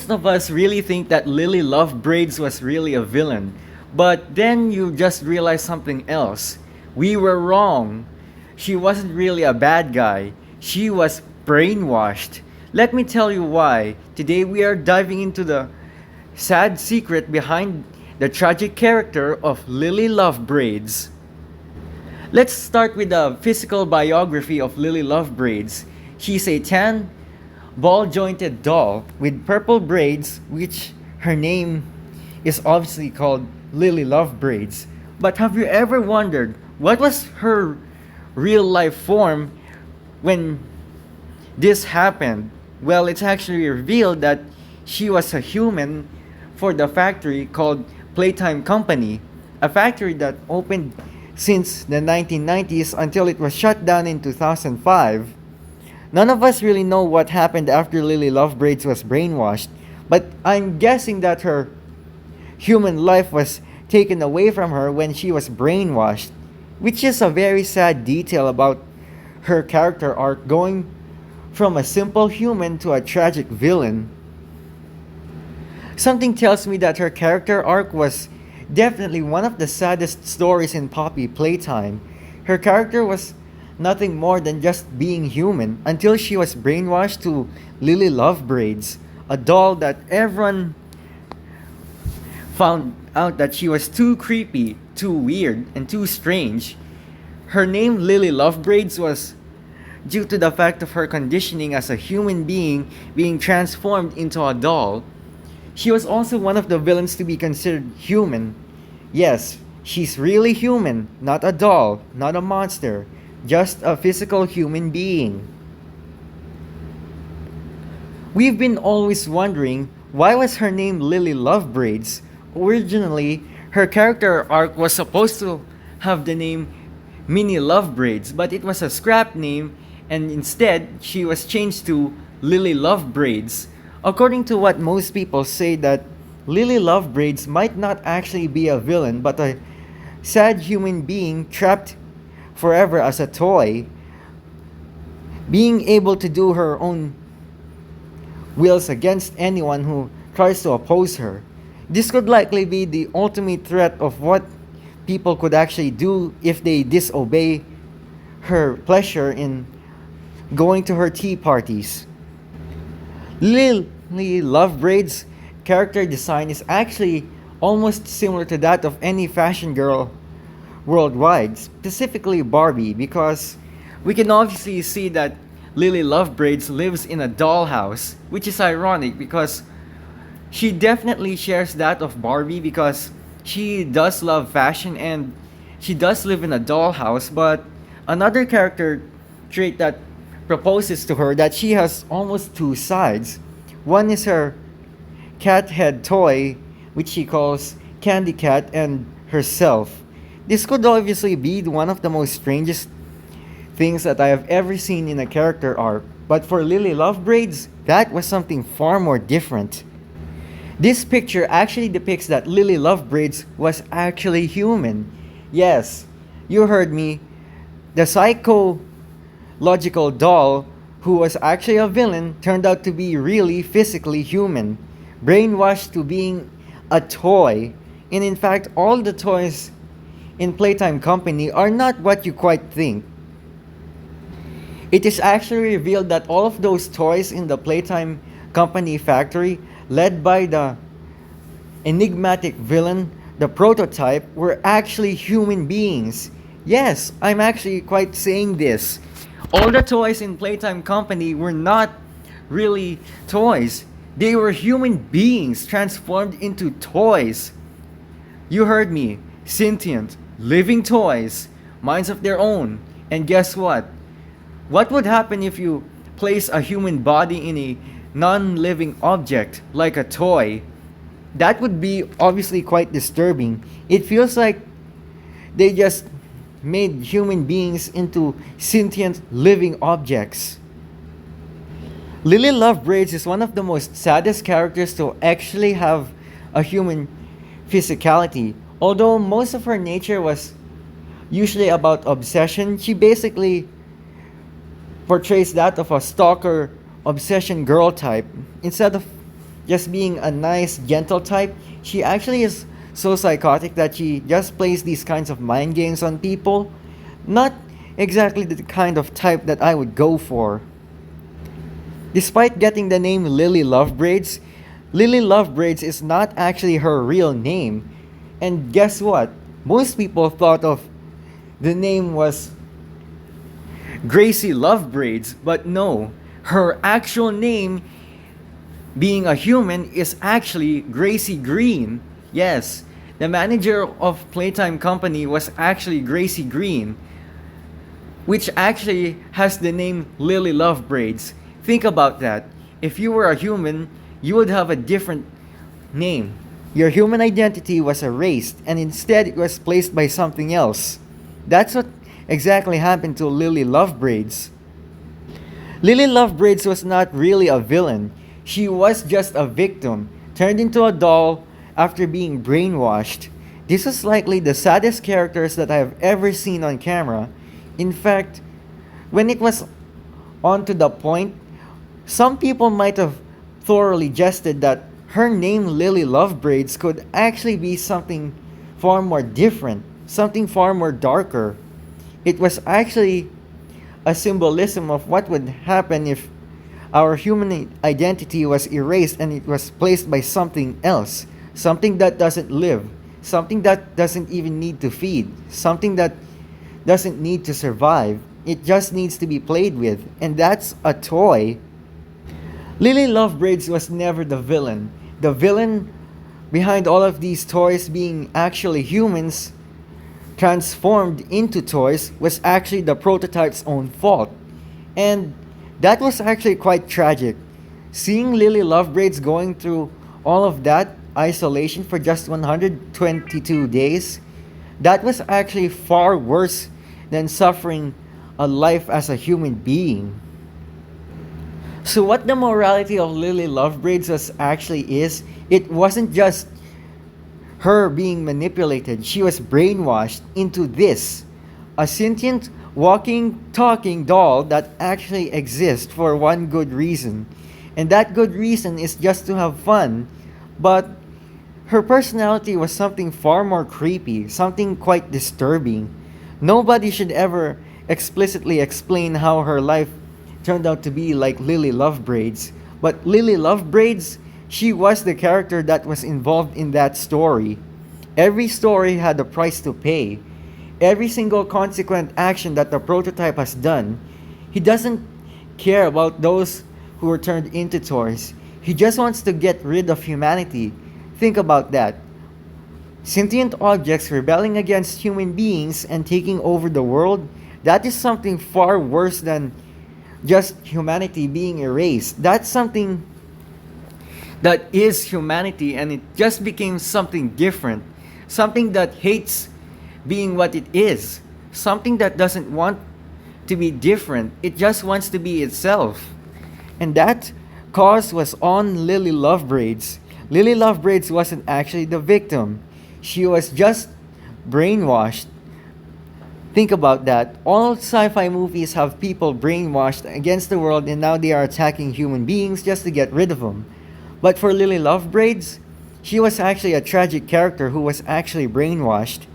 Most of us really think that Lily LoveBraids was really a villain, but then you just realize something else. We were wrong. She wasn't really a bad guy. She was brainwashed. Let me tell you why. Today we are diving into the sad secret behind the tragic character of Lily LoveBraids. Let's start with the physical biography of Lily LoveBraids. She's a tan, ball-jointed doll with purple braids, which her name is obviously called Lily LoveBraids. But have you ever wondered what was her real life form when this happened? Well, it's actually revealed that she was a human for the factory called Playtime Company, a factory that opened since the 1990s until it was shut down in 2005. None of us really know what happened after Lily LoveBraids was brainwashed, but I'm guessing that her human life was taken away from her when she was brainwashed, which is a very sad detail about her character arc, going from a simple human to a tragic villain. Something tells me that her character arc was definitely one of the saddest stories in Poppy Playtime. Her character was nothing more than just being human until she was brainwashed to Lily LoveBraids, a doll that everyone found out that she was too creepy, too weird, and too strange. Her name Lily LoveBraids was due to the fact of her conditioning as a human being being transformed into a doll. She was also one of the villains to be considered human. Yes, she's really human, not a doll, not a monster, just a physical human being. We've been always wondering, why was her name Lily LoveBraids? Originally, her character arc was supposed to have the name Minnie LoveBraids, but it was a scrap name, and instead she was changed to Lily LoveBraids. According to what most people say, that Lily LoveBraids might not actually be a villain but a sad human being trapped forever as a toy, being able to do her own wills against anyone who tries to oppose her. This could likely be the ultimate threat of what people could actually do if they disobey her pleasure in going to her tea parties. Lily LoveBraids' character design is actually almost similar to that of any fashion girl worldwide, specifically Barbie, because we can obviously see that Lily LoveBraids lives in a dollhouse, which is ironic because she definitely shares that of Barbie, because she does love fashion and she does live in a dollhouse. But another character trait that proposes to her that she has almost two sides. One is her cat head toy, which she calls Candy Cat, and herself. This could obviously be one of the most strangest things that I have ever seen in a character arc, but for Lily LoveBraids, that was something far more different. This picture actually depicts that Lily LoveBraids was actually human. Yes, you heard me. The psychological doll who was actually a villain turned out to be really physically human, brainwashed to being a toy. And in fact, all the toys in Playtime Company are not what you quite think. It is actually revealed that all of those toys in the Playtime Company factory, led by the enigmatic villain, the prototype, were actually human beings. Yes, I'm actually quite saying this. All the toys in Playtime Company were not really toys. They were human beings transformed into toys. You heard me. Sentient, living toys, minds of their own. And guess what? What would happen if you place a human body in a non-living object like a toy? That would be obviously quite disturbing. It feels like they just made human beings into sentient living objects. Lily LoveBraids is one of the most saddest characters to actually have a human physicality. Although most of her nature was usually about obsession, she basically portrays that of a stalker obsession girl type instead of just being a nice, gentle type. She actually is so psychotic that she just plays these kinds of mind games on people. Not exactly the kind of type that I would go for. Despite getting the name Lily Lovebraids is not actually her real name. And guess what? Most people thought of the name was Gracie Lovebraids, but no. Her actual name, being a human, is actually Gracie Green. Yes, the manager of Playtime Company was actually Gracie Green, which actually has the name Lily Lovebraids. Think about that. If you were a human, you would have a different name. Your human identity was erased and instead it was placed by something else. That's what exactly happened to Lily Lovebraids. Lily Lovebraids was not really a villain. She was just a victim, turned into a doll after being brainwashed. This was likely the saddest characters that I have ever seen on camera. In fact, when it was on to the point, some people might have thoroughly jested that her name Lily Lovebraids could actually be something far more different, something far more darker. It was actually a symbolism of what would happen if our human identity was erased and it was placed by something else, something that doesn't live, something that doesn't even need to feed, something that doesn't need to survive. It just needs to be played with, and that's a toy. Lily Lovebraids was never the villain. The villain behind all of these toys being actually humans transformed into toys was actually the prototype's own fault. And that was actually quite tragic. Seeing Lily Lovebraids going through all of that isolation for just 122 days, that was actually far worse than suffering a life as a human being. So what the morality of Lily Lovebraids was actually is, it wasn't just her being manipulated. She was brainwashed into this, a sentient, walking, talking doll that actually exists for one good reason. And that good reason is just to have fun. But her personality was something far more creepy, something quite disturbing. Nobody should ever explicitly explain how her life turned out to be like Lily Lovebraids. But Lily Lovebraids, she was the character that was involved in that story. Every story had a price to pay. Every single consequent action that the prototype has done, he doesn't care about those who were turned into toys. He just wants to get rid of humanity. Think about that. Sentient objects rebelling against human beings and taking over the world, that is something far worse than just humanity being erased. That's something that is humanity and it just became something different. Something that hates being what it is. Something that doesn't want to be different. It just wants to be itself. And that cause was on Lily Lovebraids. Lily Lovebraids wasn't actually the victim. She was just brainwashed. Think about that. All sci-fi movies have people brainwashed against the world and now they are attacking human beings just to get rid of them. But for Lily Lovebraids, she was actually a tragic character who was actually brainwashed.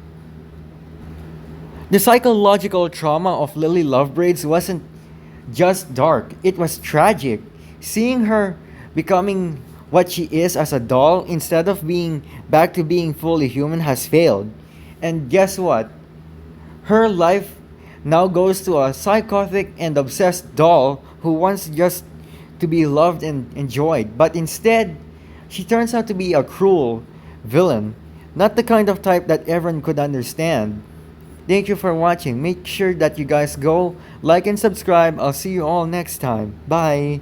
The psychological trauma of Lily Lovebraids wasn't just dark, it was tragic. Seeing her becoming what she is as a doll instead of being back to being fully human has failed. And guess what? Her life now goes to a psychotic and obsessed doll who wants just to be loved and enjoyed. But instead, she turns out to be a cruel villain, not the kind of type that everyone could understand. Thank you for watching. Make sure that you guys go like and subscribe. I'll see you all next time. Bye.